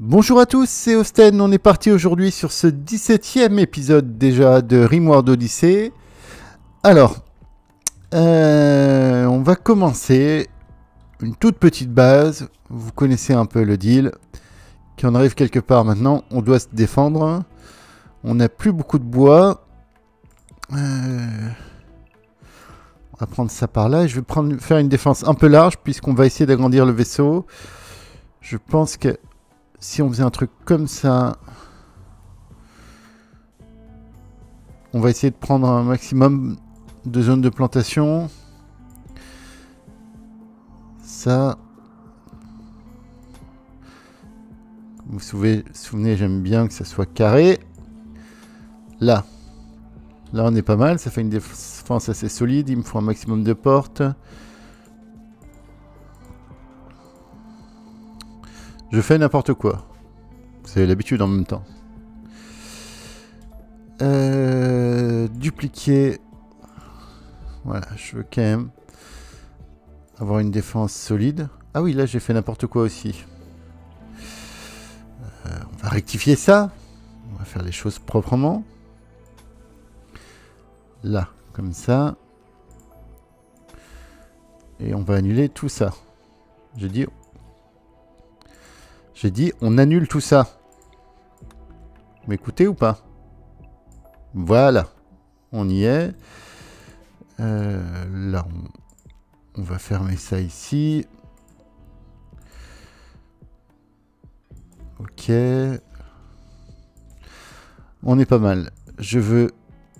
Bonjour à tous, c'est Osten. On est parti aujourd'hui sur ce 17e épisode déjà de Rimworld Odyssey. Alors, on va commencer une toute petite base. Vous connaissez un peu le deal. Quand on arrive quelque part maintenant, on doit se défendre. On n'a plus beaucoup de bois. On va prendre ça par là. Je vais faire une défense un peu large puisqu'on va essayer d'agrandir le vaisseau. Je pense que si on faisait un truc comme ça, on va essayer de prendre un maximum de zones de plantation. Ça. Vous vous souvenez, j'aime bien que ça soit carré. Là. Là, on est pas mal. Ça fait une défense assez solide. Il me faut un maximum de portes. Je fais n'importe quoi. Vous avez l'habitude en même temps. Dupliquer. Voilà, je veux quand même avoir une défense solide. Ah oui, là j'ai fait n'importe quoi aussi. On va rectifier ça. On va faire les choses proprement. Là, comme ça. Et on va annuler tout ça. J'ai dit on annule tout ça. Vous m'écoutez ou pas? Voilà. On y est. Là, on va fermer ça ici. Ok. On est pas mal. Je veux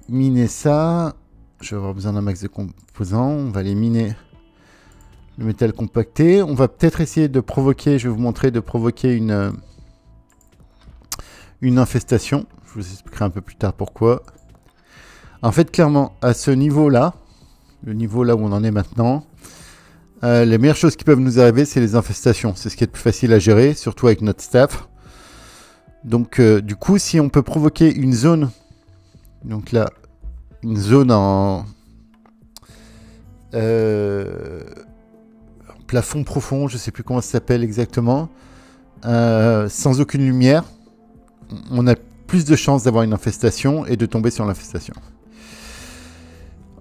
miner ça. Je vais avoir besoin d'un max de composants. On va les miner. Le métal compacté. On va peut-être essayer de provoquer, je vais vous montrer, de provoquer une infestation. Je vous expliquerai un peu plus tard pourquoi. En fait, clairement, à ce niveau-là, le niveau là où on en est maintenant, les meilleures choses qui peuvent nous arriver, c'est les infestations. C'est ce qui est le plus facile à gérer, surtout avec notre staff. Donc, du coup, si on peut provoquer une zone, donc là, une zone en plafond profond, je ne sais plus comment ça s'appelle exactement, sans aucune lumière, on a plus de chances d'avoir une infestation et de tomber sur l'infestation.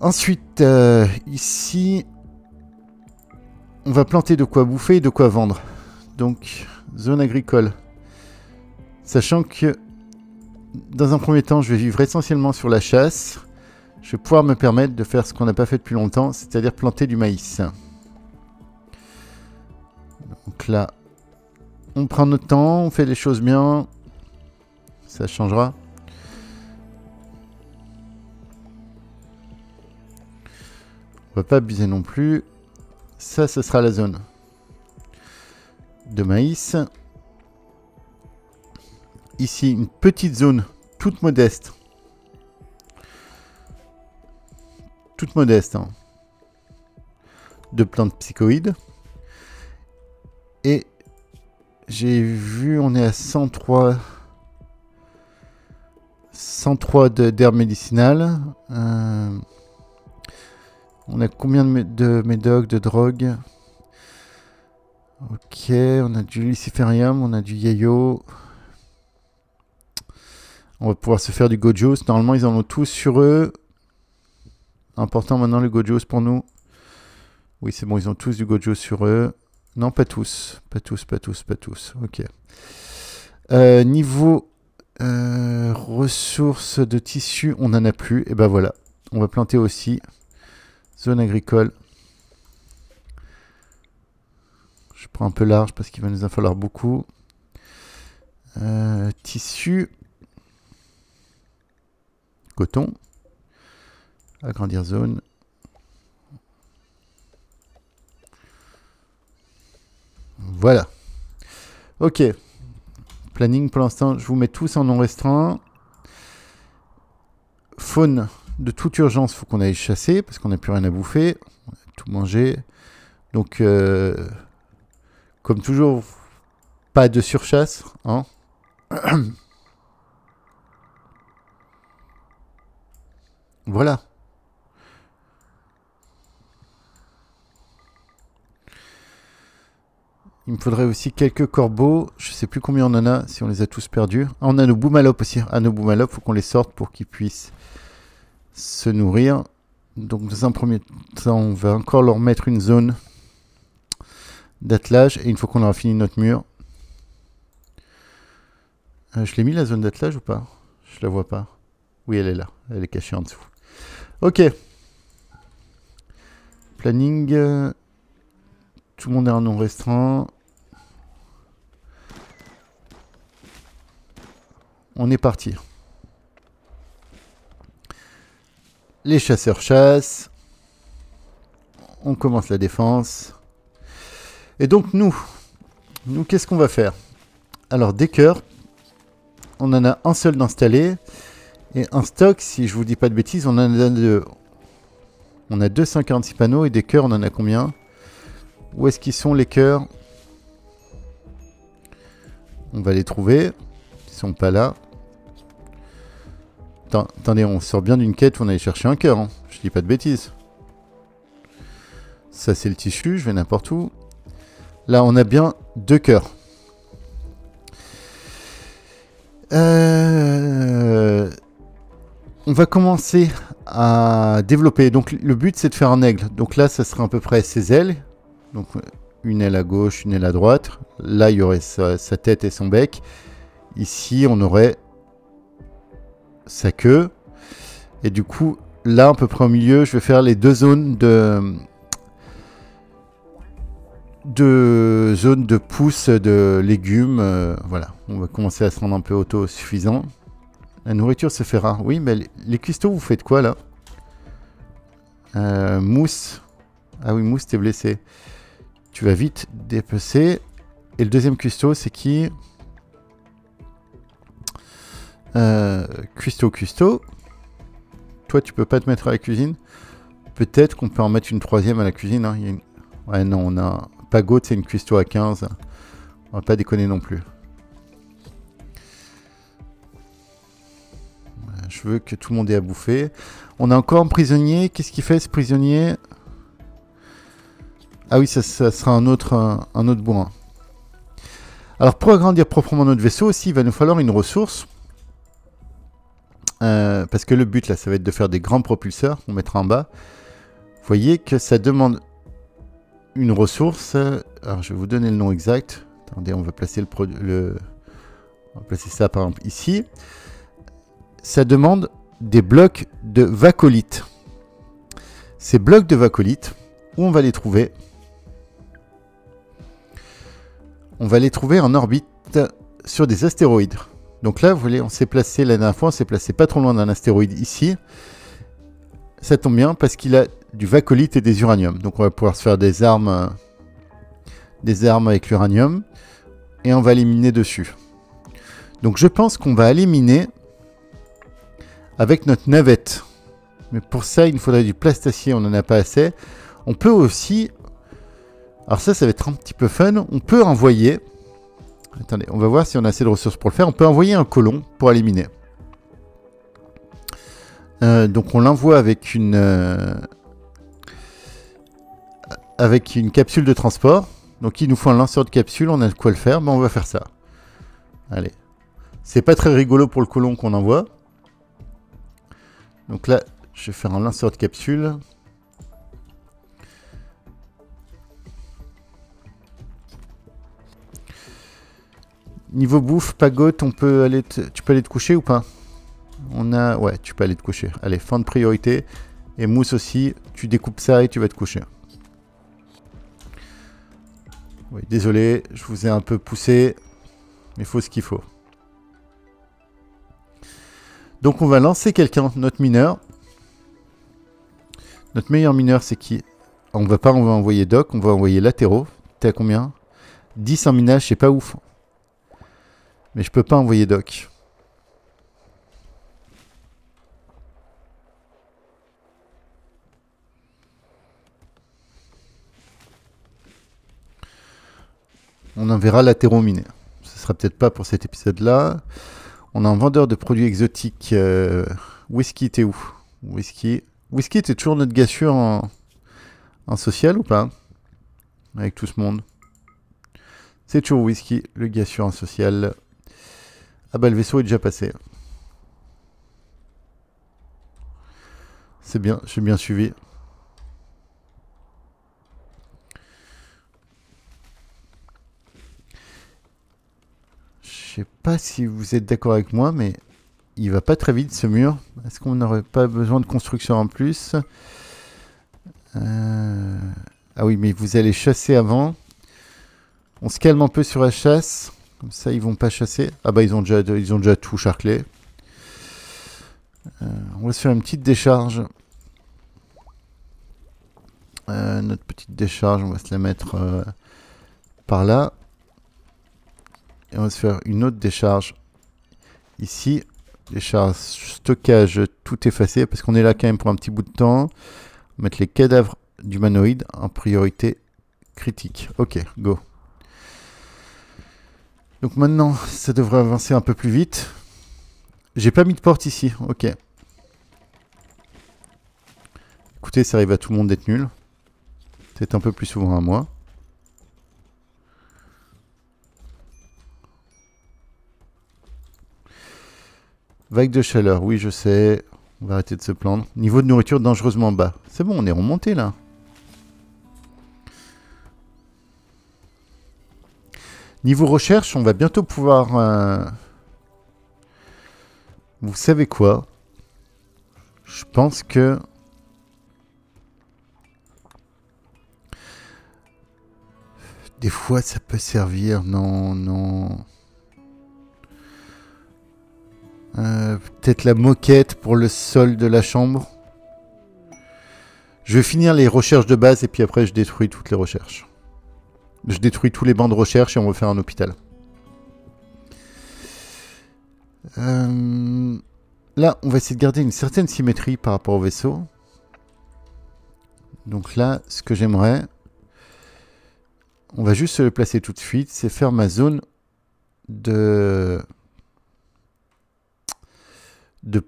Ensuite, ici, on va planter de quoi bouffer et de quoi vendre. Donc, zone agricole. Sachant que, dans un premier temps, je vais vivre essentiellement sur la chasse. Je vais pouvoir me permettre de faire ce qu'on n'a pas fait depuis longtemps, c'est-à-dire planter du maïs. Donc là, on prend notre temps, on fait les choses bien. Ça changera. On va pas abuser non plus. Ça, ce sera la zone de maïs. Ici, une petite zone toute modeste. Toute modeste. Hein, de plantes psychoïdes. Et j'ai vu, on est à 103 d'herbes médicinales. On a combien de médocs, de drogue? Ok, on a du luciferium, on a du yayo. On va pouvoir se faire du gojos. Normalement, ils en ont tous sur eux. Important maintenant, le gojos pour nous. Oui, c'est bon, ils ont tous du gojos sur eux. Non, pas tous. Pas tous. Ok. Niveau ressources de tissu, on n'en a plus. Et ben voilà. On va planter aussi. Zone agricole. Je prends un peu large parce qu'il va nous en falloir beaucoup. Tissu. Coton. Agrandir zone. Voilà. Ok. Planning pour l'instant, je vous mets tous en non restreint. Faune de toute urgence, il faut qu'on aille chasser parce qu'on n'a plus rien à bouffer. On a tout mangé. Donc, comme toujours, pas de surchasse. Hein. Voilà. Il me faudrait aussi quelques corbeaux. Je sais plus combien on en a, si on les a tous perdus. Ah, on a nos boumalopes aussi. Ah, nos boumalopes, faut qu'on les sorte pour qu'ils puissent se nourrir. Donc dans un premier temps, on va encore leur mettre une zone d'attelage. Et une fois qu'on aura fini notre mur... je l'ai mis la zone d'attelage ou pas? Je la vois pas. Oui, elle est là. Elle est cachée en dessous. Ok. Planning. Tout le monde est en non restreint. On est parti. Les chasseurs chassent. On commence la défense. Et donc nous qu'est-ce qu'on va faire? Alors des cœurs. On en a un seul d'installé. Et un stock, si je vous dis pas de bêtises, on en a deux. On a 246 panneaux et des cœurs, on en a combien? Où est-ce qu'ils sont les cœurs? On va les trouver. Ils sont pas là. Attendez, on sort bien d'une quête où on allait chercher un cœur. Hein. Je dis pas de bêtises. Ça, c'est le tissu. Je vais n'importe où. Là, on a bien 2 cœurs. On va commencer à développer. Donc, le but, c'est de faire un aigle. Donc là, ça sera à peu près ses ailes. Donc, une aile à gauche, une aile à droite. Là, il y aurait sa tête et son bec. Ici, on aurait sa queue. Et du coup, là, à peu près au milieu, je vais faire les 2 zones de pousses de légumes. Voilà, on va commencer à se rendre un peu autosuffisant. La nourriture se fait rare. Oui, mais les cuistots, vous faites quoi là? Mousse. Ah oui, Mousse, t'es blessé. Tu vas vite dépecer. Et le deuxième cuistot, c'est qui? Cuistot. Toi, tu peux pas te mettre à la cuisine. Peut-être qu'on peut en mettre une troisième à la cuisine. Hein. Ouais, non, on a... Pagot, c'est une cuistot à 15. On va pas déconner non plus. Je veux que tout le monde ait à bouffer. On a encore un prisonnier. Qu'est-ce qu'il fait, ce prisonnier? Ah oui, ça sera un autre bourrin. Alors, pour agrandir proprement notre vaisseau aussi, il va nous falloir une ressource. Parce que le but, là, ça va être de faire des grands propulseurs. On mettra en bas. Vous voyez que ça demande une ressource. Alors, je vais vous donner le nom exact. Attendez, on va placer on va placer ça, par exemple, ici. Ça demande des blocs de vacolite. Ces blocs de vacolite, où on va les trouver? On va les trouver en orbite sur des astéroïdes. Donc là, vous voyez, on s'est placé, la dernière fois, on s'est placé pas trop loin d'un astéroïde ici. Ça tombe bien parce qu'il a du vacolite et des uraniums. Donc on va pouvoir se faire des armes avec l'uranium. Et on va éliminer dessus. Donc je pense qu'on va éliminer avec notre navette. Mais pour ça, il nous faudrait du plastacier, on n'en a pas assez. On peut aussi... Alors ça va être un petit peu fun. On peut envoyer... Attendez, on va voir si on a assez de ressources pour le faire. On peut envoyer un colon pour éliminer. Donc on l'envoie avec une capsule de transport. Donc il nous faut un lanceur de capsule, on a de quoi le faire. Ben, on va faire ça. Allez. C'est pas très rigolo pour le colon qu'on envoie. Donc là, je vais faire un lanceur de capsule. Niveau bouffe, Pagot, tu peux aller te coucher ou pas? Ouais, tu peux aller te coucher. Allez, fin de priorité. Et Mousse aussi, tu découpes ça et tu vas te coucher. Oui, désolé, je vous ai un peu poussé. Mais il faut ce qu'il faut. Donc on va lancer quelqu'un, notre mineur. Notre meilleur mineur, c'est qui? On va envoyer Doc, on va envoyer latéraux. T'es à combien? 10 en minage, c'est pas ouf. Mais je peux pas envoyer Doc. On enverra latéraux minés. Ce sera peut-être pas pour cet épisode-là. On a un vendeur de produits exotiques. Whisky, t'es où? Whisky, t'es toujours notre gars sûr en social ou pas? Avec tout ce monde. C'est toujours Whisky, le gars sur un social. Ah bah le vaisseau est déjà passé. C'est bien, j'ai bien suivi. Je sais pas si vous êtes d'accord avec moi, mais il va pas très vite ce mur. Est-ce qu'on n'aurait pas besoin de construction en plus? Ah oui, mais vous allez chasser avant. On se calme un peu sur la chasse. Comme ça, ils vont pas chasser. Ah bah, ils ont déjà tout charclé. On va se faire une petite décharge. Notre petite décharge, on va se la mettre par là. Et on va se faire une autre décharge ici. Décharge stockage tout effacé parce qu'on est là quand même pour un petit bout de temps. On va mettre les cadavres d'humanoïdes en priorité critique. Ok, go. Donc maintenant, ça devrait avancer un peu plus vite. J'ai pas mis de porte ici, ok. Écoutez, ça arrive à tout le monde d'être nul. Peut-être un peu plus souvent à moi. Vague de chaleur, oui je sais. On va arrêter de se plaindre. Niveau de nourriture dangereusement bas. C'est bon, on est remonté là. Niveau recherche, on va bientôt pouvoir... Vous savez quoi? Je pense que... Des fois, ça peut servir. Non, non. Peut-être la moquette pour le sol de la chambre. Je vais finir les recherches de base et puis après, je détruis toutes les recherches. Je détruis tous les bancs de recherche et on va faire un hôpital. Là, on va essayer de garder une certaine symétrie par rapport au vaisseau. Donc là, ce que j'aimerais... On va juste se le placer tout de suite. C'est faire ma zone de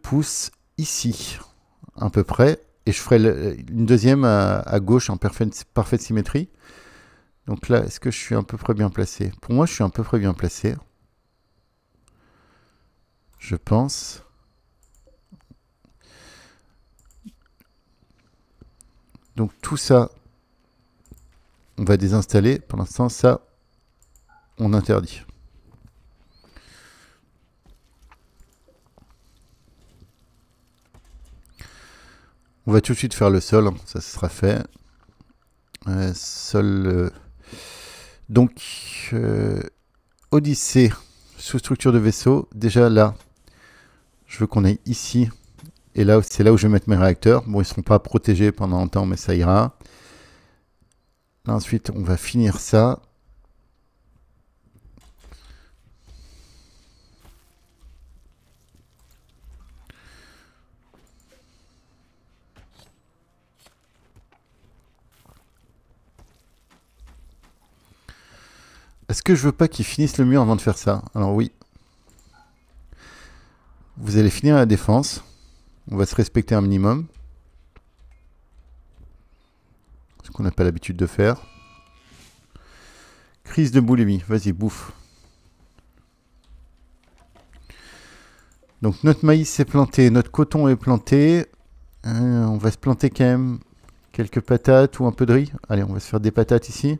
pouce ici, à peu près. Et je ferai une deuxième à gauche en parfaite symétrie. Donc là, est-ce que je suis à peu près bien placé? Pour moi, je suis à peu près bien placé. Je pense. Donc tout ça, on va désinstaller. Pour l'instant, ça, on interdit. On va tout de suite faire le sol. Ça sera fait. Sol... Donc, Odyssée, sous-structure de vaisseau. Déjà là, je veux qu'on aille ici. Et là, c'est là où je vais mettre mes réacteurs. Bon, ils ne seront pas protégés pendant un temps, mais ça ira. Là, ensuite, on va finir ça. Est-ce que je veux pas qu'ils finissent le mur avant de faire ça? Alors oui. Vous allez finir la défense. On va se respecter un minimum. Ce qu'on n'a pas l'habitude de faire. Crise de boulimie. Vas-y, bouffe. Donc notre maïs est planté, notre coton est planté. On va se planter quand même quelques patates ou un peu de riz. Allez, on va se faire des patates ici.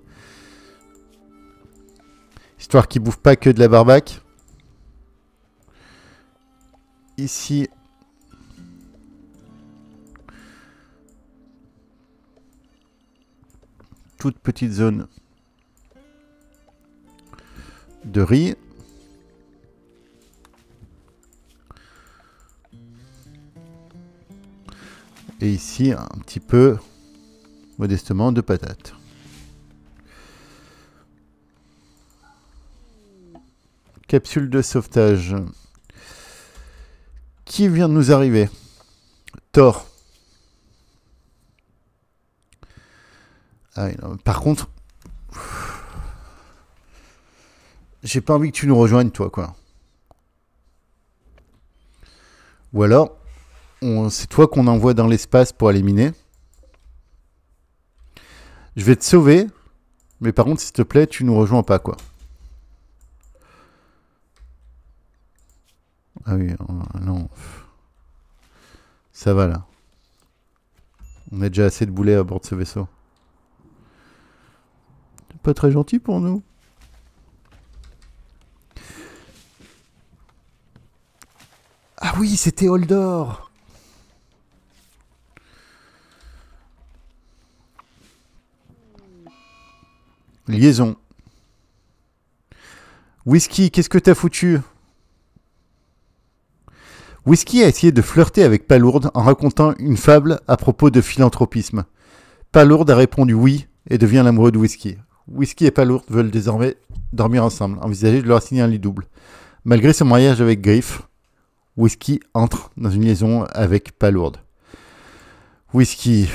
Histoire qu'ils ne bouffent pas que de la barbaque. Ici. Toute petite zone de riz. Et ici, un petit peu, modestement, de patates. Capsule de sauvetage. Qui vient de nous arriver? Thor. Ah, non, par contre, j'ai pas envie que tu nous rejoignes, toi, quoi. Ou alors, c'est toi qu'on envoie dans l'espace pour éliminer. Je vais te sauver, mais par contre, s'il te plaît, tu nous rejoins pas, quoi. Ah oui, non. Ça va là. On a déjà assez de boulets à bord de ce vaisseau. C'est pas très gentil pour nous. Ah oui, c'était Holdor. Liaison. Whisky, qu'est-ce que t'as foutu? Whisky a essayé de flirter avec Palourde en racontant une fable à propos de philanthropisme. Palourde a répondu oui et devient l'amoureux de Whisky. Whisky et Palourde veulent désormais dormir ensemble, envisager de leur assigner un lit double. Malgré son mariage avec Griff, Whisky entre dans une liaison avec Palourde. Whisky.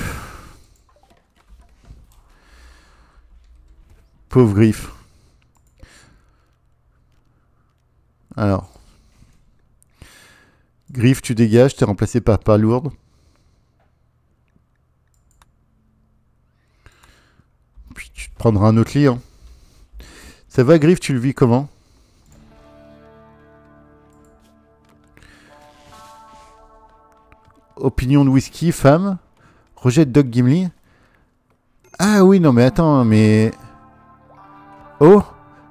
Pauvre Griff. Alors. Griff, tu dégages, t'es remplacé par Palourde. Puis tu te prendras un autre lit. Hein. Ça va, Griff, tu le vis comment? Opinion de Whisky, femme. Rejet de Doc Gimli. Ah oui, non mais attends, mais... Oh,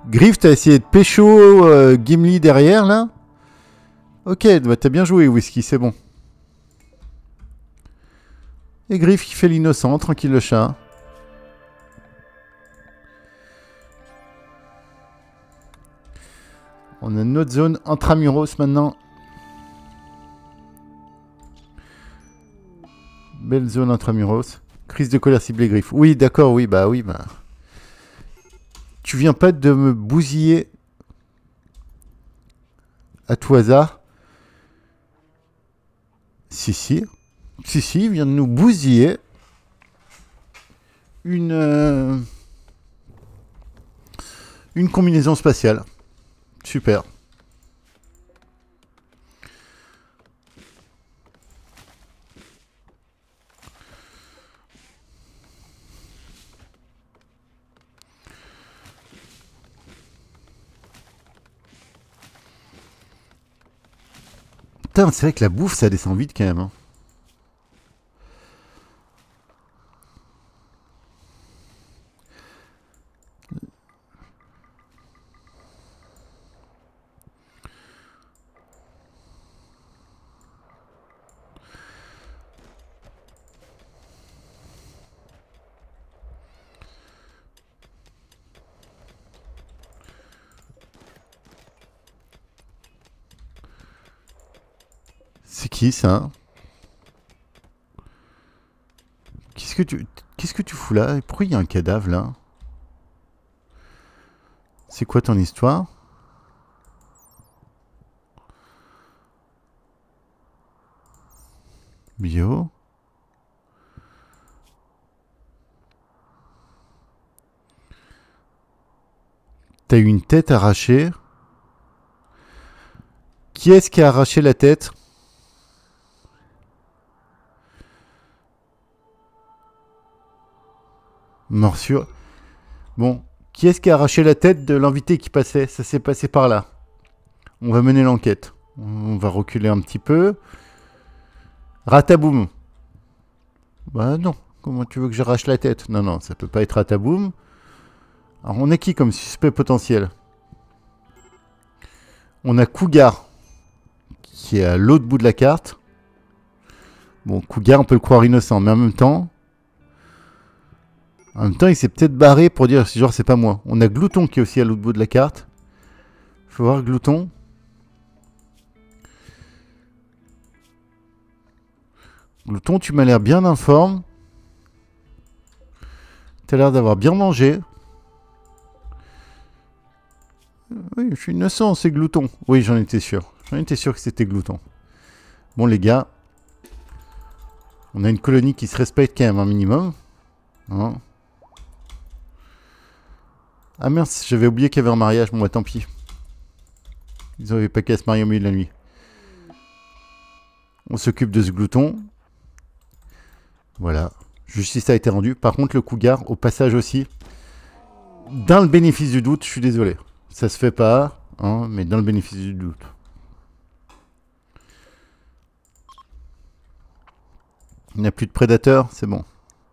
Griff, t'as essayé de pécho Gimli derrière, là? Ok, bah t'as bien joué, Whisky, c'est bon. Et Griff qui fait l'innocent, tranquille le chat. On a une autre zone intramuros maintenant. Belle zone intramuros. Crise de colère ciblée Griff. Oui, d'accord, oui, bah oui, bah... Tu viens pas de me bousiller à tout hasard? Si, si. Si, si, il vient de nous bousiller une combinaison spatiale. Super. Putain, c'est vrai que la bouffe, ça descend vite quand même. Hein. C'est qui ça? Qu'est-ce que tu fous là? Pourquoi il y a un cadavre là? C'est quoi ton histoire? Bio. T'as eu une tête arrachée. Qui est-ce qui a arraché la tête? Morsure. Bon, qui est-ce qui a arraché la tête de l'invité qui passait? Ça s'est passé par là. On va mener l'enquête. On va reculer un petit peu. Rataboum. Bah non. Comment tu veux que j'arrache la tête? Non, non, ça peut pas être Rataboum. Alors on est qui comme suspect potentiel? On a Cougar, qui est à l'autre bout de la carte. Bon, Cougar, on peut le croire innocent, mais en même temps, il s'est peut-être barré pour dire, genre, c'est pas moi. On a Glouton qui est aussi à l'autre bout de la carte. Faut voir Glouton. Glouton, tu m'as l'air bien informe. T'as l'air d'avoir bien mangé. Oui, je suis innocent, c'est Glouton. Oui, j'en étais sûr. J'en étais sûr que c'était Glouton. Bon, les gars. On a une colonie qui se respecte quand même un minimum. Hein. Ah mince, j'avais oublié qu'il y avait un mariage. Bon, bah tant pis. Ils n'avaient pas qu'à se marier au milieu de la nuit. On s'occupe de ce Glouton. Voilà. Justice a été rendue. Par contre, le Cougar, au passage aussi, dans le bénéfice du doute, je suis désolé. Ça se fait pas, hein, mais dans le bénéfice du doute. Il n'y a plus de prédateurs, c'est bon.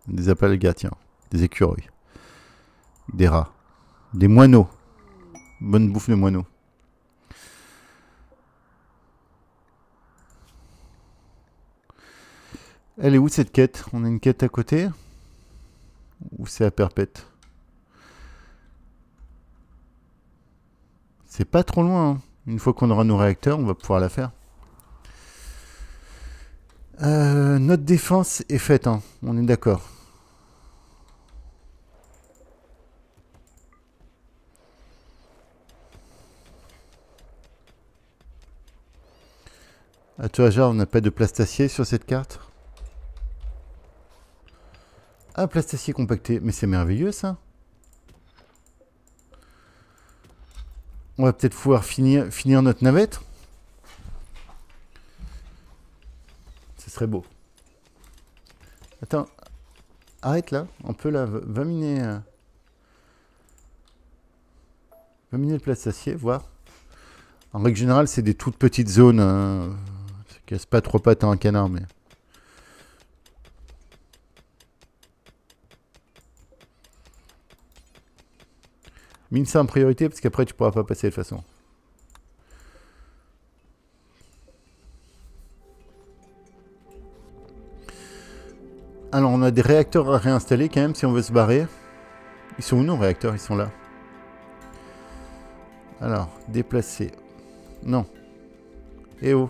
Des alpagas, tiens. Des écureuils. Des rats. Des moineaux. Bonne bouffe de moineaux. Elle est où cette quête? On a une quête à côté? Ou c'est à perpète? C'est pas trop loin. Hein. Une fois qu'on aura nos réacteurs, on va pouvoir la faire. Notre défense est faite, hein. On est d'accord. À tout hasard, on n'a pas de plastacier sur cette carte. Ah, plastacier compacté. Mais c'est merveilleux, ça. On va peut-être pouvoir finir notre navette. Ce serait beau. Attends. Arrête là. On peut là. Va miner... va miner le plastacier, voir. En règle générale, c'est des toutes petites zones. Ça casse pas trop pattes à un canard, mais... Mine ça en priorité, parce qu'après, tu pourras pas passer de toute façon. Alors, on a des réacteurs à réinstaller quand même, si on veut se barrer. Ils sont où nos réacteurs? Ils sont là. Alors, déplacer. Non. Eh oh.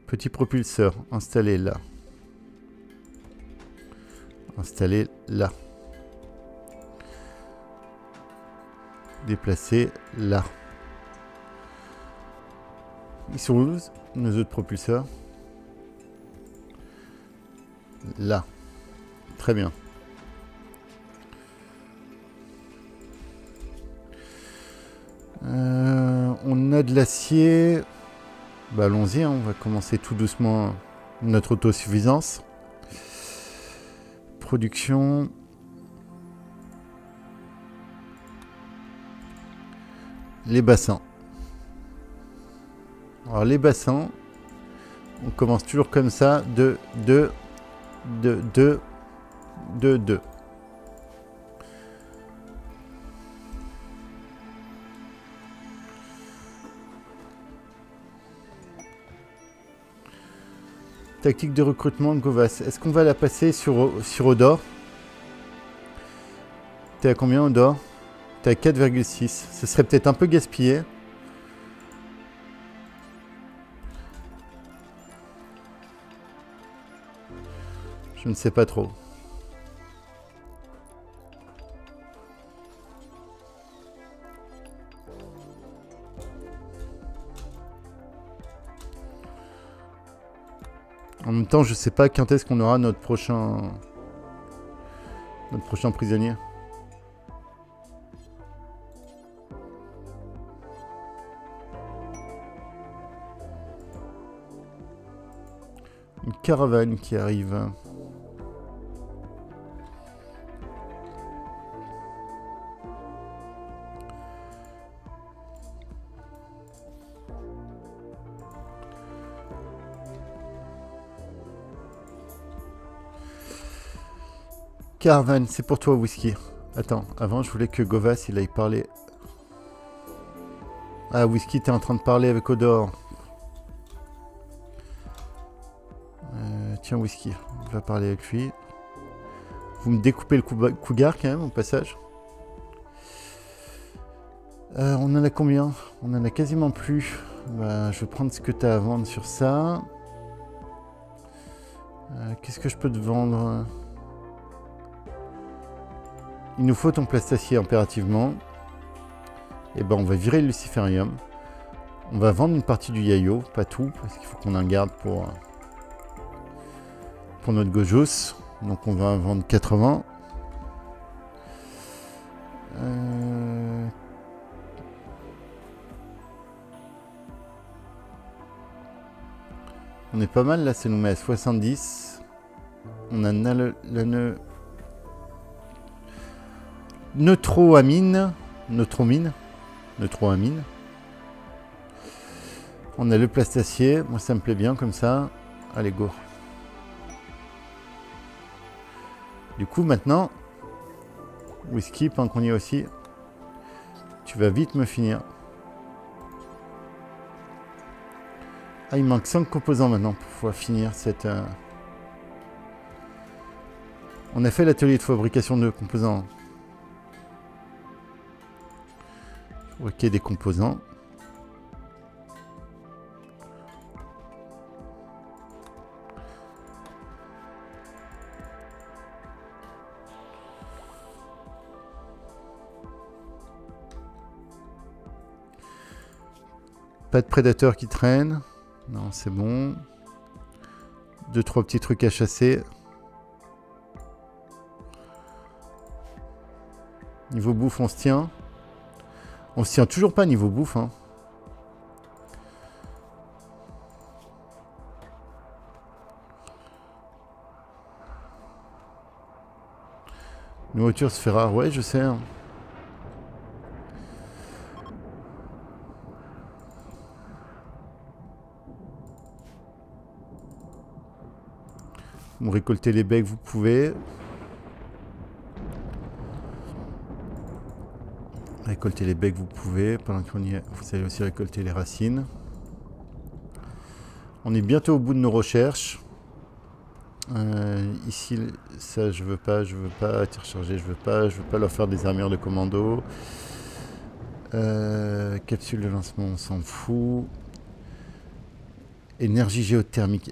Petit propulseur, installé là. Installé là. Déplacer là. Ils sont où nos autres propulseurs? Là. Très bien. On a de l'acier. Bah, allons-y, hein, on va commencer tout doucement notre autosuffisance. Production. Les bassins. Alors les bassins, on commence toujours comme ça, de 2. Tactique de recrutement de Govas. Est-ce qu'on va la passer sur Odor? T'es à combien Odor? T'es à 4,6. Ce serait peut-être un peu gaspillé. Je ne sais pas trop. En même temps, je sais pas quand est-ce qu'on aura notre prochain prisonnier. Une caravane qui arrive. Caravane, c'est pour toi, Whisky. Attends, avant, je voulais que Govas, il aille parler. Ah, Whisky, t'es en train de parler avec Odor. Tiens, Whisky, on va parler avec lui. Vous me découpez le cougar, quand même, au passage. On en a combien? On en a quasiment plus. Bah, je vais prendre ce que tu as à vendre sur ça. Qu'est-ce que je peux te vendre? Il nous faut ton plastacier impérativement. Et ben on va virer le luciférium. On va vendre une partie du yayo, pas tout, parce qu'il faut qu'on en garde pour notre Gojos. Donc on va en vendre 80. On est pas mal là, ça nous met à 70. On a le neutroamine. On a le plastacier. Moi ça me plaît bien comme ça. Allez go. Du coup, maintenant, whisky, pendant qu'on y est aussi, tu vas vite me finir. Ah, il manque 5 composants maintenant pour pouvoir finir cette... On a fait l'atelier de fabrication de composants. Ok, des composants. Pas de prédateurs qui traînent. Non, c'est bon. 2-3 petits trucs à chasser. Niveau bouffe, on se tient. On se tient toujours pas niveau bouffe. Hein. Nourriture se fait rare. Ouais, je sais. Hein. Vous récoltez les becs, vous pouvez. Récolter les becs, vous pouvez. Pendant qu'on y est, vous allez aussi récolter les racines. On est bientôt au bout de nos recherches. Ici, ça, je veux pas. Tir chargé, je veux pas leur faire des armures de commando. Capsule de lancement, on s'en fout. Énergie géothermique.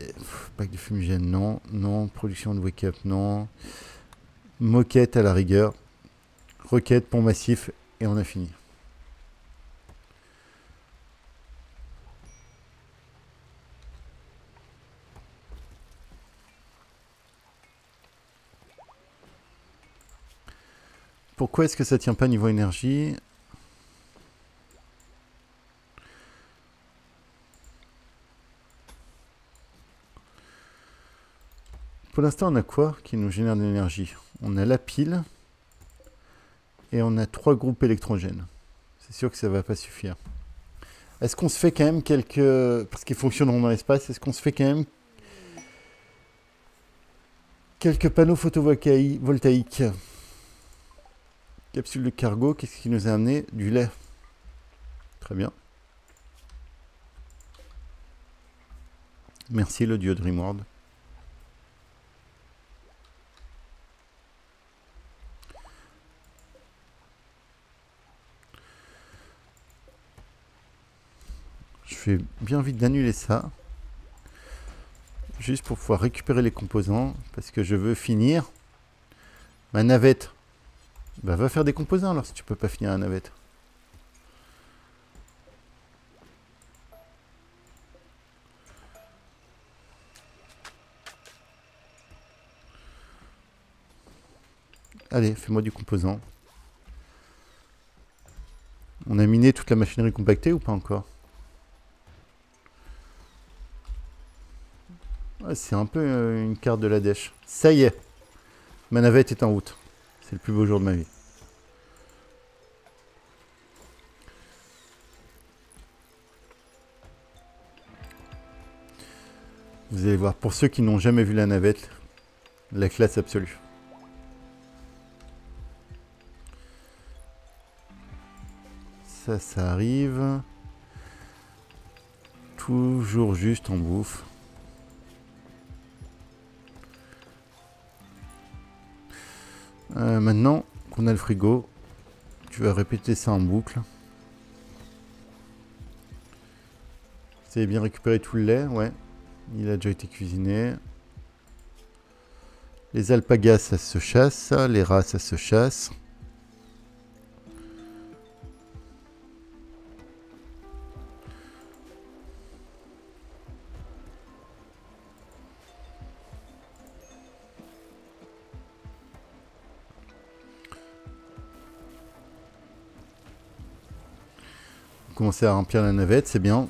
Pack de fumigène, non. Non. Production de wake-up, non. Moquette à la rigueur. Requête, pont massif. Et on a fini. Pourquoi est-ce que ça tient pas niveau énergie? Pour l'instant, on a quoi qui nous génère de l'énergie? On a la pile et on a 3 groupes électrogènes. C'est sûr que ça va pas suffire. Est-ce qu'on se fait quand même quelques... Parce qu'ils fonctionneront dans l'espace, est-ce qu'on se fait quand même quelques panneaux photovoltaïques? Capsule de cargo, qu'est-ce qui nous a amené? Du lait. Très bien. Merci le dieu Dreamworld. Je fais bien envie d'annuler ça. Juste pour pouvoir récupérer les composants. Parce que je veux finir ma navette. Bah va faire des composants alors si tu peux pas finir la navette. Allez, fais-moi du composant. On a miné toute la machinerie compactée ou pas encore? Ouais, c'est un peu une carte de la dèche. Ça y est, ma navette est en route. C'est le plus beau jour de ma vie. Vous allez voir, pour ceux qui n'ont jamais vu la navette, la classe absolue. Ça arrive. Toujours juste en bouffe. Maintenant qu'on a le frigo, tu vas répéter ça en boucle. Vous avez bien récupéré tout le lait, ouais. Il a déjà été cuisiné. Les alpagas, ça se chasse. Les rats, ça se chasse. Commencer à remplir la navette, c'est bien.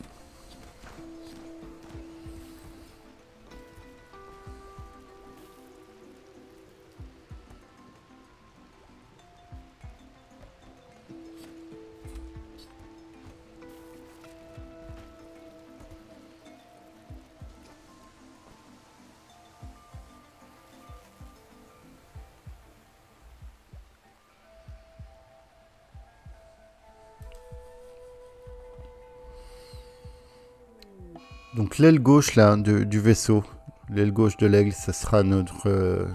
Donc l'aile gauche là du vaisseau, l'aile gauche de l'aigle, ça sera notre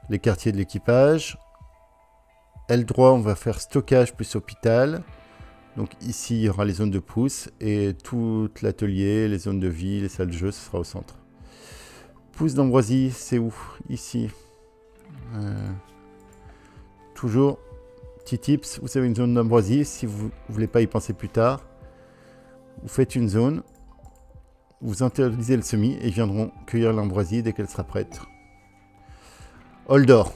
les quartiers de l'équipage. Aile droit, on va faire stockage plus hôpital. Donc ici, il y aura les zones de pouce et tout l'atelier, les zones de vie, les salles de jeu, ce sera au centre. Pouce d'ambroisie, c'est où? Ici. Toujours, petit tips, vous avez une zone d'ambroisie. Si vous ne voulez pas y penser plus tard, vous faites une zone, vous interlisez le semis et ils viendront cueillir l'ambroisie dès qu'elle sera prête. Holdor.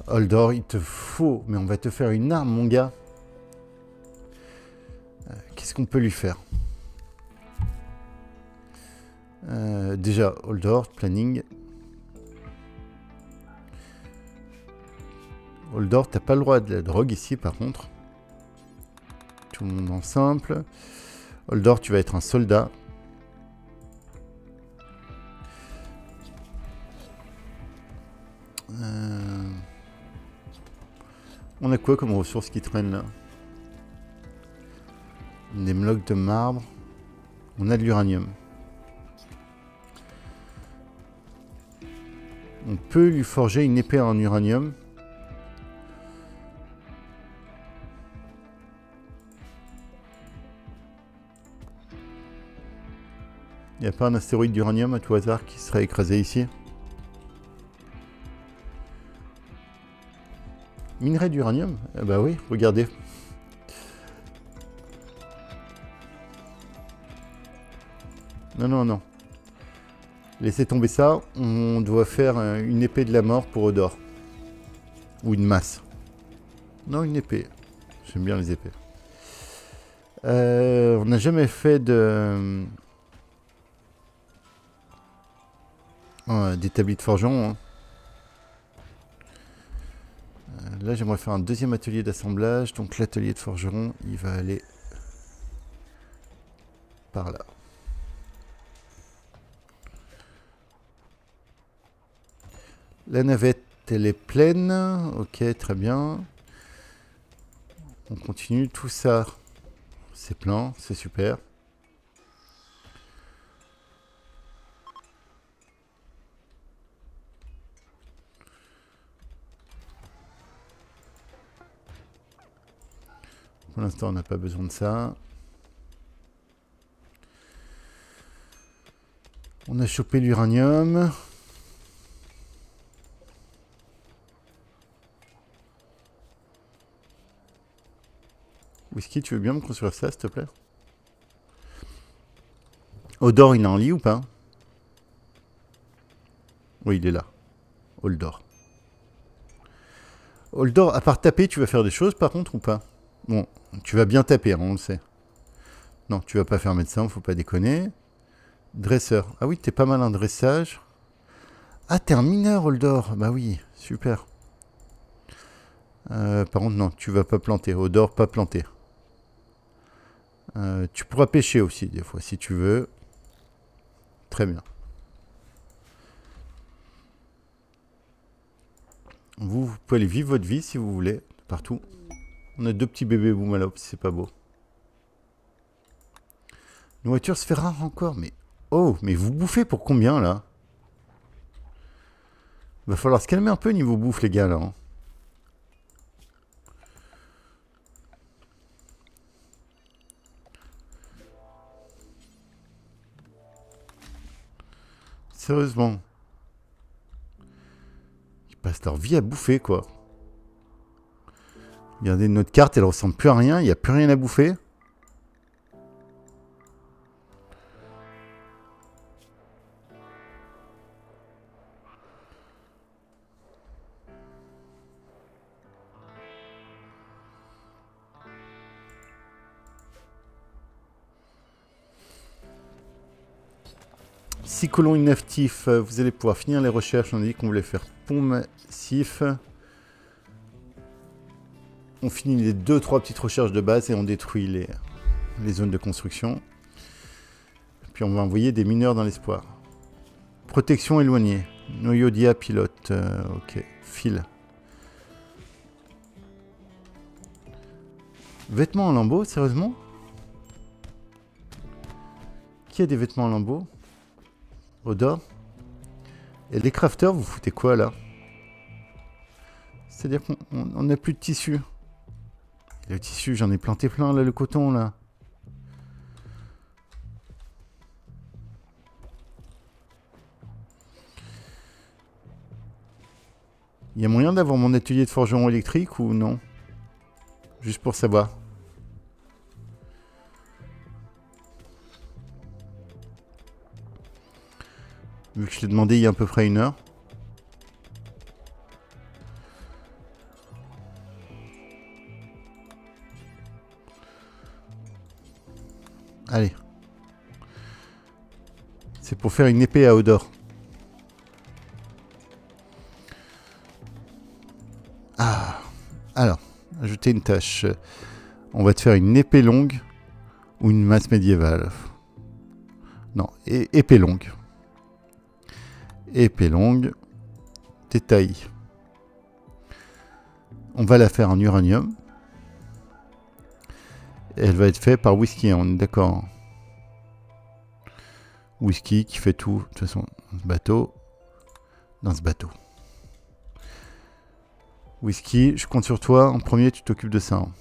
Holdor, il te faut, mais on va te faire une arme, mon gars. Qu'est-ce qu'on peut lui faire? Déjà, Holdor, planning. Holdor, t'as pas le droit à de la drogue ici, par contre. Tout le monde en simple. Holdor, tu vas être un soldat. On a quoi comme ressources qui traînent là? Des blocs de marbre. On a de l'uranium. On peut lui forger une épée en uranium. Il n'y a pas un astéroïde d'uranium à tout hasard qui serait écrasé ici? Minerai d'uranium? Eh bah oui, regardez. Non, non, non. Laissez tomber ça. On doit faire une épée de la mort pour Hodor. Ou une masse. Non, une épée. J'aime bien les épées. On n'a jamais fait de... d'établi de forgeron. Hein. Là, j'aimerais faire un deuxième atelier d'assemblage. Donc, l'atelier de forgeron, il va aller par là. La navette, elle est pleine. Ok, très bien. On continue. Tout ça, c'est plein. C'est super. Pour l'instant, on n'a pas besoin de ça. On a chopé l'uranium. Whisky, tu veux bien me construire ça, s'il te plaît? Hodor, il est en lit ou pas? Oui, il est là. Holdor. Holdor, à part taper, tu vas faire des choses par contre ou pas? Bon, tu vas bien taper, hein, on le sait. Non, tu vas pas faire médecin, faut pas déconner. Dresseur. Ah oui, t'es pas mal en dressage. Ah, t'es un mineur, Holdor. Bah oui, super. Par contre, non, tu vas pas planter. Hodor, pas planter. Tu pourras pêcher aussi, des fois, si tu veux. Très bien. Vous pouvez aller vivre votre vie, si vous voulez, partout. On a deux petits bébés Boumalops, c'est pas beau. Nourriture se fait rare encore, mais... Oh, mais vous bouffez pour combien, là? Va falloir se calmer un peu niveau bouffe, les gars, là. Hein. Sérieusement. Ils passent leur vie à bouffer, quoi. Regardez, notre carte, elle ressemble plus à rien. Il n'y a plus rien à bouffer. Si colons inactifs, vous allez pouvoir finir les recherches. On a dit qu'on voulait faire pont massif. On finit les 2-3 petites recherches de base et on détruit les zones de construction. Puis on va envoyer des mineurs dans l'espoir. Protection éloignée. Noyau dia pilote. Ok. Fil. Vêtements en lambeaux, sérieusement? qu'il y a des vêtements en lambeaux? Odor? Et les crafters, vous foutez quoi là? C'est-à-dire qu'on n'a plus de tissu. Le tissu, j'en ai planté plein là, le coton là. Il y a moyen d'avoir mon atelier de forgeron électrique ou non? Juste pour savoir. Vu que je l'ai demandé il y a à peu près 1 heure. Allez. C'est pour faire une épée à Odor. Ah. Alors, ajouter une tâche. On va te faire une épée longue ou une masse médiévale. Non, épée longue. Épée longue. Détail. On va la faire en uranium. Et elle va être faite par Whisky, on est d'accord. Whisky qui fait tout, de toute façon, dans ce bateau. Whisky, je compte sur toi. En premier, tu t'occupes de ça. Hein.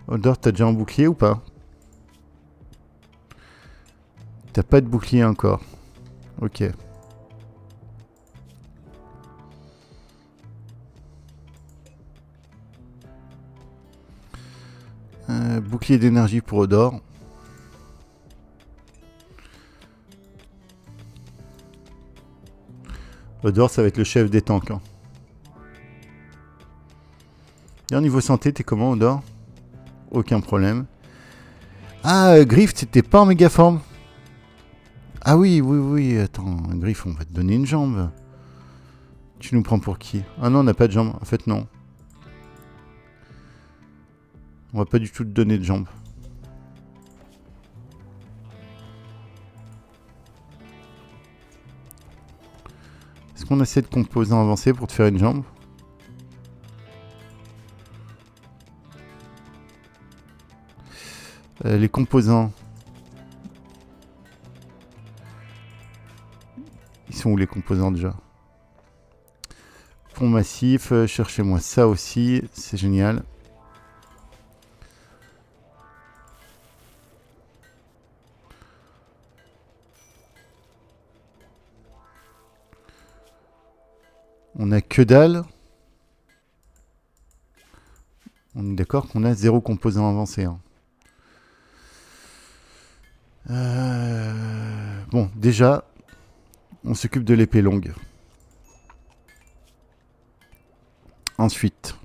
Odor, t'as déjà un bouclier ou pas? T'as pas de bouclier encore. Ok. Bouclier d'énergie pour Odor. Odor, ça va être le chef des tanks. Hein. Et au niveau santé, t'es comment, Odor? Aucun problème. Ah, Griff, t'étais pas en méga forme. Ah oui, oui, oui. Attends, Griff, on va te donner une jambe. Tu nous prends pour qui? Ah non, on n'a pas de jambe. En fait, non. On va pas du tout te donner de jambes. Est-ce qu'on essaie de composants avancés pour te faire une jambe? Les composants. Ils sont où les composants déjà? Pont massif, cherchez-moi ça aussi, c'est génial. On a que dalle. On est d'accord qu'on a 0 composant avancé. Hein. Bon, déjà, on s'occupe de l'épée longue. Ensuite,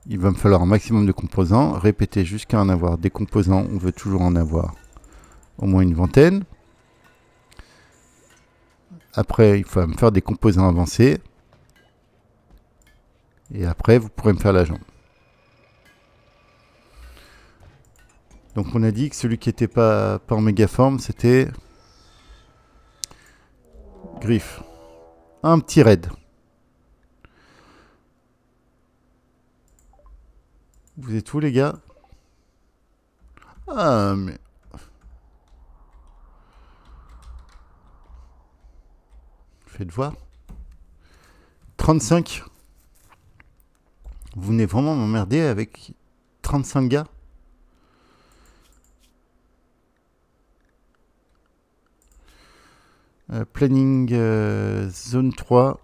il va me falloir un maximum de composants. Répéter jusqu'à en avoir des composants. On veut toujours en avoir au moins une vingtaine. Après, il faut me faire des composants avancés. Et après, vous pourrez me faire la jambe. Donc on a dit que celui qui n'était pas en méga forme, c'était Griff. Un petit raid. Vous êtes où les gars? Ah mais... Faites voir. 35. Vous venez vraiment m'emmerder avec 35 gars? Planning zone 3.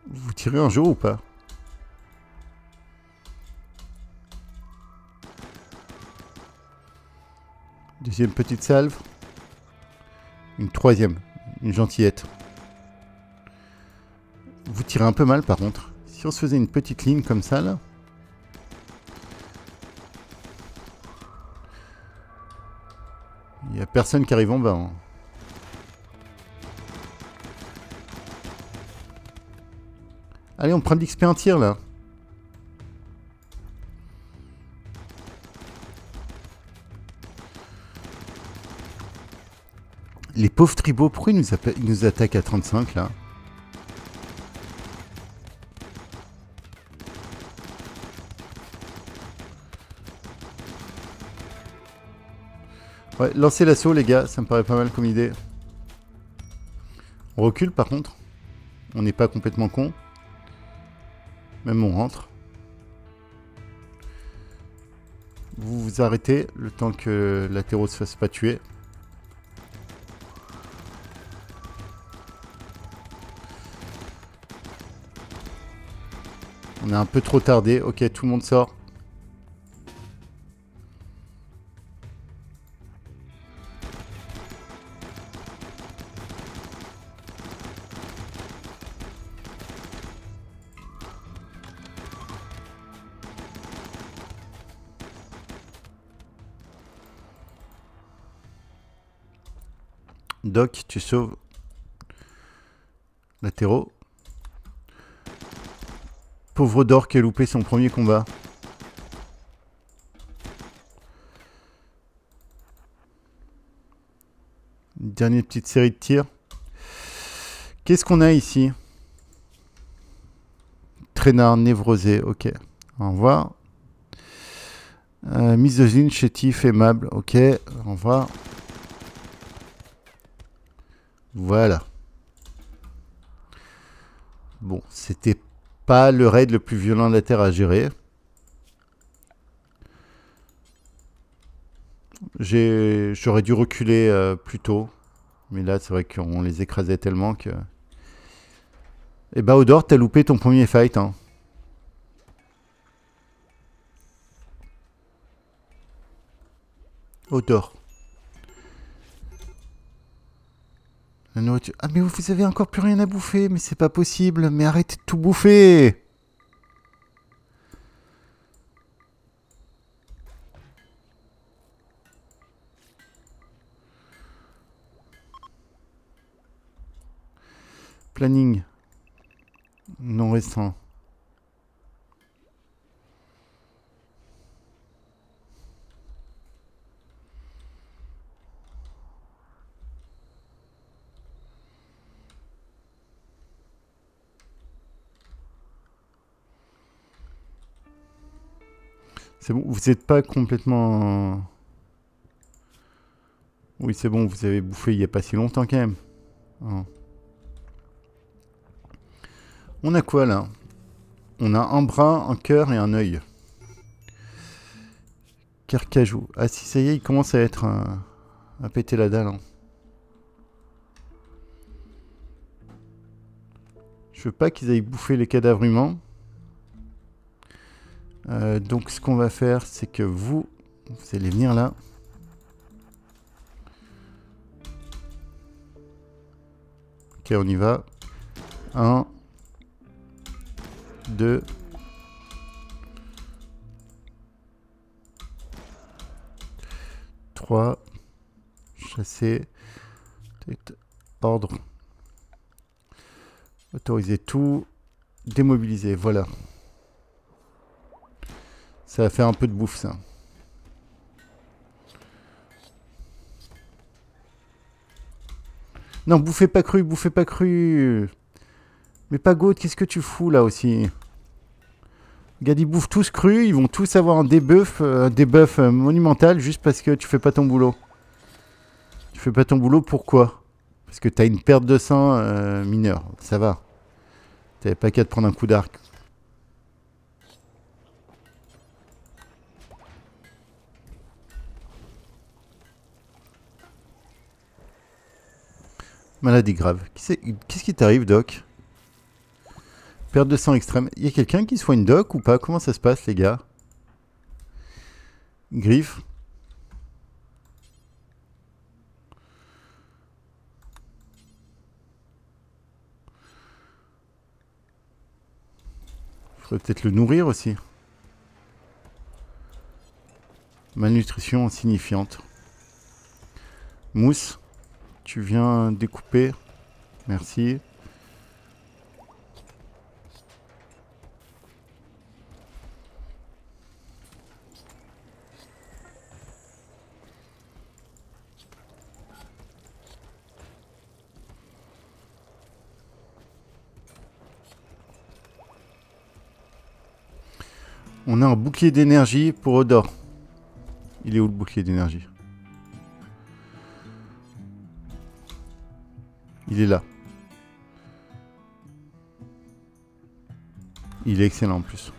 Vous tirez un jour ou pas? Deuxième petite salve. Une troisième. Une gentillette. Vous tirez un peu mal par contre. Si on se faisait une petite ligne comme ça là. Il n'y a personne qui arrive en bas. Hein. Allez, on prend de l'XP en tir là. Les pauvres tribaux, pourquoi ils nous attaquent à 35 là? Ouais, lancez l'assaut les gars, ça me paraît pas mal comme idée. On recule par contre. On n'est pas complètement con. Même on rentre. Vous vous arrêtez le temps que l'athéro se fasse pas tuer. On est un peu trop tardé. Ok, tout le monde sort. Doc, tu sauves l'athéro. Pauvre Dor qui a loupé son premier combat. Une dernière petite série de tirs. Qu'est-ce qu'on a ici? Traînard névrosé, ok. Au revoir. Misogyne, chétif, aimable, ok. Au revoir. Voilà. Bon, c'était pas le raid le plus violent de la Terre à gérer. J'aurais dû reculer plus tôt. Mais là, c'est vrai qu'on les écrasait tellement que... Et bah, Odor, t'as loupé ton premier fight, hein. Odor. La nourriture... Ah, mais vous avez encore plus rien à bouffer. Mais c'est pas possible. Mais arrêtez de tout bouffer. Planning. Non restreint. C'est bon, vous n'êtes pas complètement... Oui, c'est bon, vous avez bouffé il n'y a pas si longtemps quand même. Oh. On a quoi là? On a un bras, un cœur et un œil. Carcajou. Ah si, ça y est, il commence à être... à péter la dalle. Hein. Je veux pas qu'ils aillent bouffer les cadavres humains. Donc ce qu'on va faire, c'est que vous allez venir là. Ok, on y va. 1, 2, 3. Chasser. Ordre. Autoriser tout. Démobiliser, voilà. Ça va faire un peu de bouffe, ça. Non, bouffez pas cru, bouffez pas cru. Mais pas Goat, qu'est-ce que tu fous là aussi? Regarde, ils bouffent tous cru, ils vont tous avoir un debuff monumental juste parce que tu fais pas ton boulot. Tu fais pas ton boulot, pourquoi? Parce que t'as une perte de sang mineure, ça va. T'avais pas qu'à te prendre un coup d'arc. Maladie grave. Qu'est-ce qui t'arrive, Doc? Perte de sang extrême. Il y a quelqu'un qui soigne Doc ou pas? Comment ça se passe, les gars? Griffe. Faudrait peut-être le nourrir aussi. Malnutrition insignifiante. Mousse. Tu viens découper. Merci. On a un bouclier d'énergie pour Odor. Il est où le bouclier d'énergie? Il est là. Il est excellent en plus.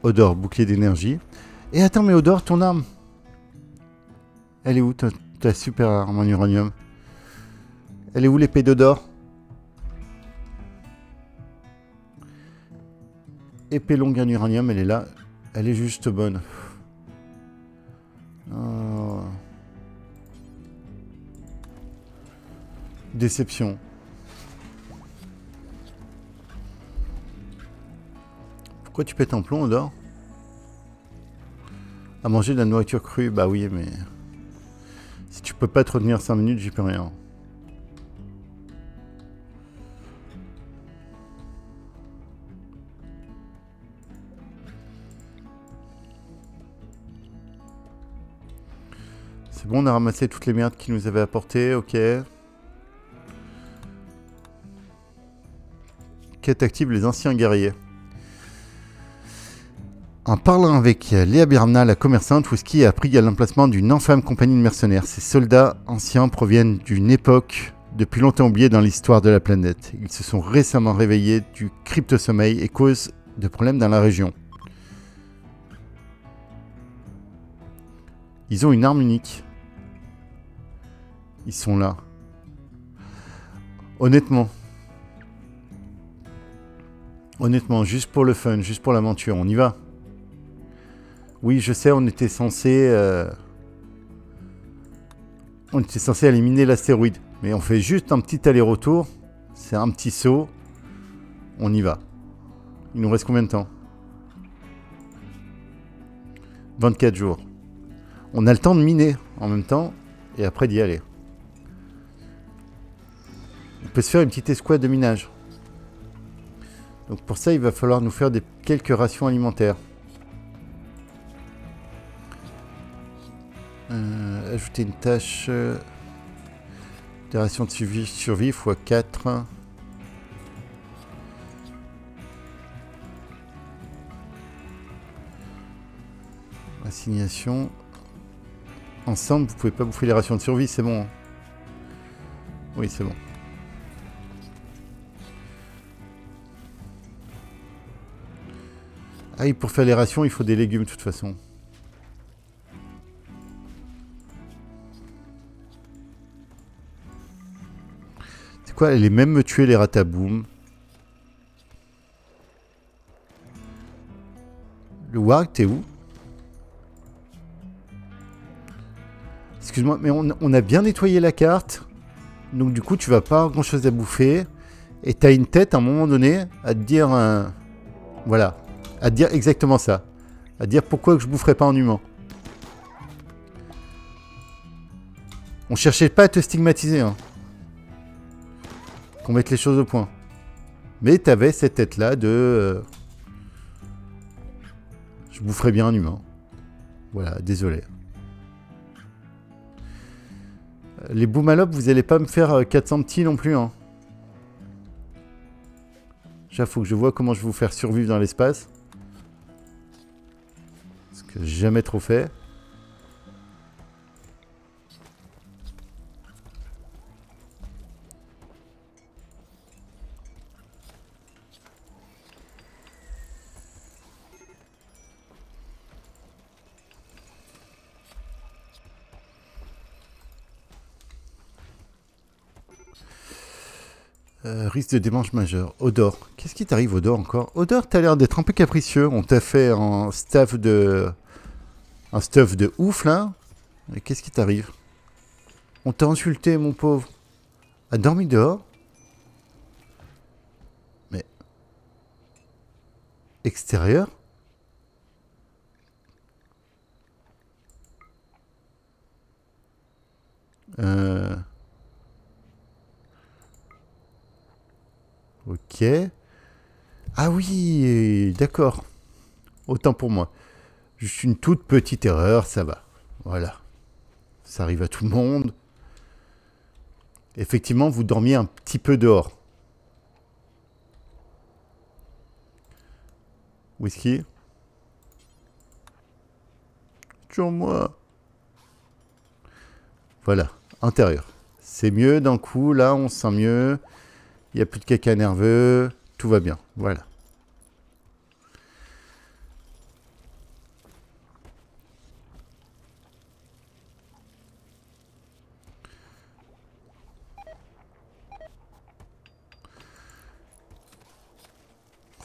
Odor, bouclier d'énergie. Et attends, mais Odor, ton arme. Elle est où ta super arme en uranium? Elle est où l'épée d'Odor? Épée longue en uranium, elle est là. Elle est juste bonne. Oh. Déception. Pourquoi tu pètes un plomb, Odor? À manger de la nourriture crue? Bah oui, mais... Si tu peux pas te retenir 5 minutes, j'y peux rien. C'est bon, on a ramassé toutes les merdes qu'ils nous avaient apportées, ok. Quête active les anciens guerriers. En parlant avec Léa Berna, la commerçante, Whisky a appris à l'emplacement d'une infâme compagnie de mercenaires. Ces soldats anciens proviennent d'une époque depuis longtemps oubliée dans l'histoire de la planète. Ils se sont récemment réveillés du crypto-sommeil et causent de problèmes dans la région. Ils ont une arme unique. Ils sont là. Honnêtement, juste pour le fun, juste pour l'aventure, on y va. Oui, je sais, on était censé éliminer l'astéroïde. Mais on fait juste un petit aller-retour. C'est un petit saut. On y va. Il nous reste combien de temps? 24 jours. On a le temps de miner en même temps. Et après d'y aller. On peut se faire une petite escouade de minage. Donc pour ça, il va falloir nous faire quelques rations alimentaires. Ajouter une tâche des rations de survie x 4. Assignation. Ensemble, vous pouvez pas bouffer les rations de survie, c'est bon. Oui, c'est bon. Ah, et pour faire les rations, il faut des légumes de toute façon. C'est quoi? Elle est même me tuer les rataboum. Le warg, t'es où? Excuse-moi, mais on a bien nettoyé la carte. Donc du coup, tu vas pas avoir grand chose à bouffer. Et t'as une tête à un moment donné à te dire... voilà. À te dire exactement ça. À te dire pourquoi que je boufferais pas en humain. On cherchait pas à te stigmatiser. Hein. Qu'on mette les choses au point. Mais t'avais cette tête-là de... je boufferais bien un humain. Voilà, désolé. Les boomalopes, vous allez pas me faire 400 petits non plus. Hein. Déjà, faut que je vois comment je vais vous faire survivre dans l'espace. Ce que j'ai jamais trop fait. Risque de démange majeur. Odor. Qu'est-ce qui t'arrive, Odor, encore? Odor, t'as l'air d'être un peu capricieux. On t'a fait un stuff de... un stuff de ouf, là. Mais qu'est-ce qui t'arrive? On t'a insulté, mon pauvre. A dormi dehors? Mais... extérieur? Ok. Ah oui, d'accord. Autant pour moi. Juste une toute petite erreur, ça va. Voilà. Ça arrive à tout le monde. Effectivement, vous dormiez un petit peu dehors. Whisky. Toujours moi. Voilà, intérieur. C'est mieux d'un coup, là on se sent mieux. Il n'y a plus de caca nerveux. Tout va bien, voilà.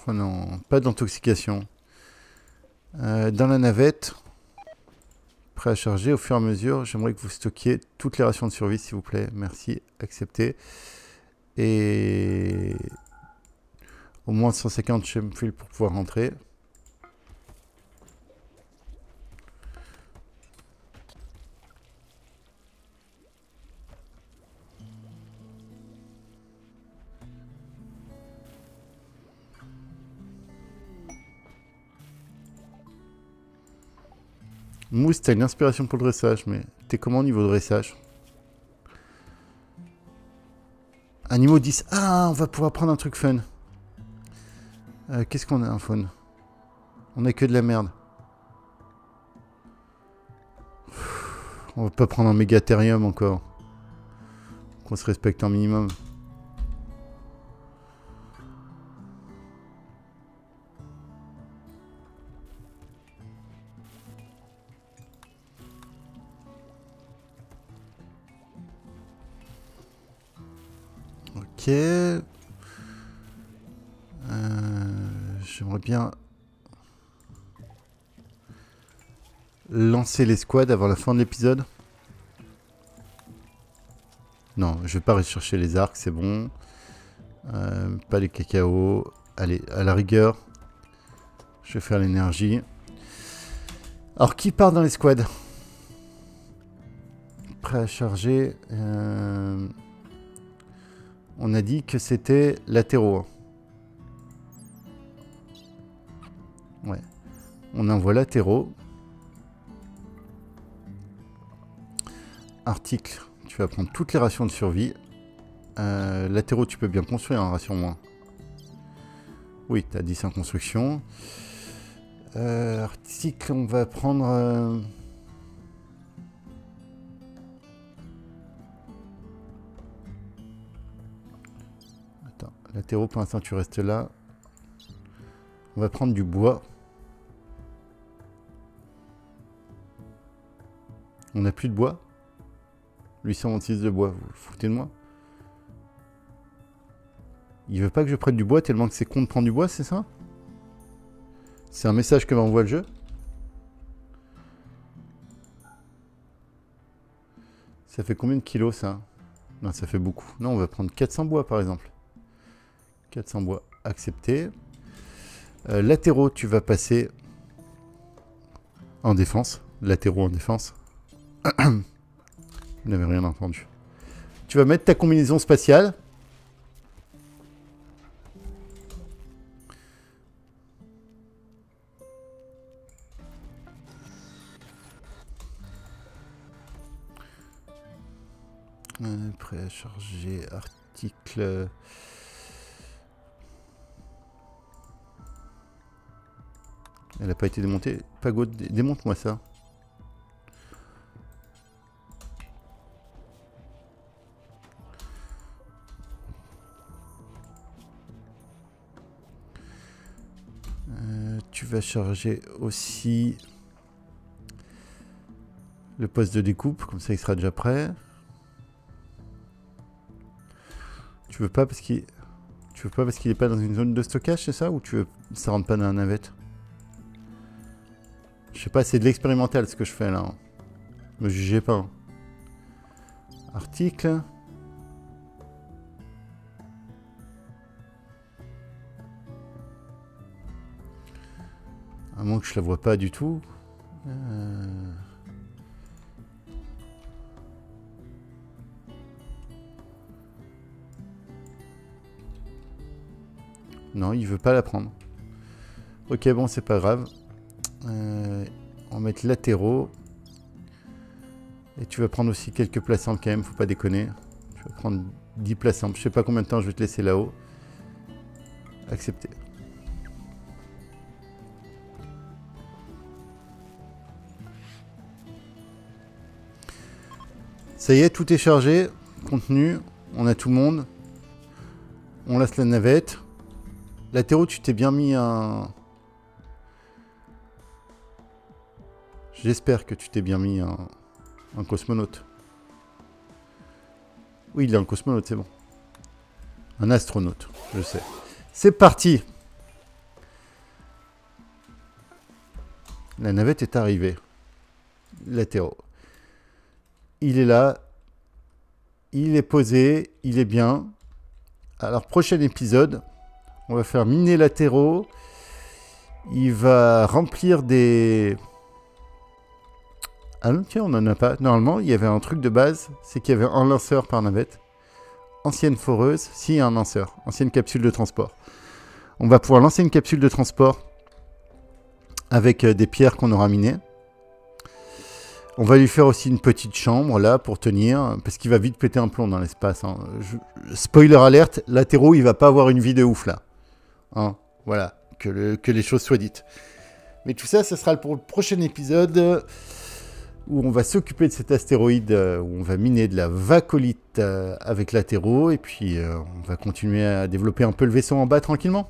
Oh non, pas d'intoxication. Dans la navette, prêt à charger au fur et à mesure. J'aimerais que vous stockiez toutes les rations de survie, s'il vous plaît. Merci, accepté. Et au moins 150 chemfuel pour pouvoir rentrer. Mousse, t'as une inspiration pour le dressage, mais t'es comment au niveau de dressage? Animaux 10. Ah, on va pouvoir prendre un truc fun. Qu'est-ce qu'on a, un fun? On a que de la merde. On va pas prendre un mégathérium encore. Qu'on se respecte un minimum. Ok. J'aimerais bien lancer les squads avant la fin de l'épisode. Non, je vais pas rechercher les arcs, c'est bon. Pas les cacao. Allez, à la rigueur, je vais faire l'énergie. Alors, qui part dans les squads? Prêt à charger. On a dit que c'était latéraux. Ouais. On envoie latéraux. Article, tu vas prendre toutes les rations de survie. Latéraux, tu peux bien construire un ration moins. Oui, tu as 10 en construction. Article, on va prendre... Attends, latéraux, pour l'instant, tu restes là. On va prendre du bois. On n'a plus de bois. 826 de bois, vous vous foutez de moi? Il veut pas que je prenne du bois tellement que c'est con de prendre du bois, c'est ça? C'est un message que m'envoie le jeu? Ça fait combien de kilos ça? Non, ça fait beaucoup. Non, on va prendre 400 bois par exemple. 400 bois, accepté. Latéraux, tu vas passer en défense. Latéraux en défense. Vous n'avez rien entendu. Tu vas mettre ta combinaison spatiale. Prêt à charger, article. Elle n'a pas été démontée. Pago, démonte-moi ça. Tu vas charger aussi le poste de découpe, comme ça il sera déjà prêt. Tu veux pas parce qu'il est pas dans une zone de stockage, c'est ça? Ou tu veux ça rentre pas dans la navette? Je sais pas, c'est de l'expérimental ce que je fais là. Hein. Me jugez pas. Hein. Article. À moins que je la vois pas du tout. Non, il veut pas la prendre. Ok, bon, c'est pas grave. On va mettre latéraux. Et tu vas prendre aussi quelques plaçantes quand même, faut pas déconner. Tu vas prendre 10 plaçantes. Je sais pas combien de temps je vais te laisser là-haut. Accepter. Ça y est, tout est chargé. Contenu, on a tout le monde. On laisse la navette. Latéraux, tu t'es bien mis un... J'espère que tu t'es bien mis un cosmonaute. Oui, il est un cosmonaute, c'est bon. Un astronaute, je sais. C'est parti. La navette est arrivée. Latéraux. Il est là. Il est posé. Il est bien. Alors, prochain épisode, on va faire miner latéraux. Il va remplir des... Ah non, tiens, on n'en a pas. Normalement, il y avait un truc de base. C'est qu'il y avait un lanceur par navette. Ancienne foreuse. Si, un lanceur. Ancienne capsule de transport. On va pouvoir lancer une capsule de transport avec des pierres qu'on aura minées. On va lui faire aussi une petite chambre là pour tenir, parce qu'il va vite péter un plomb dans l'espace. Hein. Spoiler alerte, latéraux, il va pas avoir une vie de ouf là. Hein, voilà, que les choses soient dites. Mais tout ça, ce sera pour le prochain épisode où on va s'occuper de cet astéroïde, où on va miner de la vacolite avec latéraux, et puis on va continuer à développer un peu le vaisseau en bas tranquillement.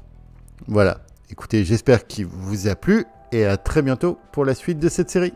Voilà, écoutez, j'espère qu'il vous a plu, et à très bientôt pour la suite de cette série.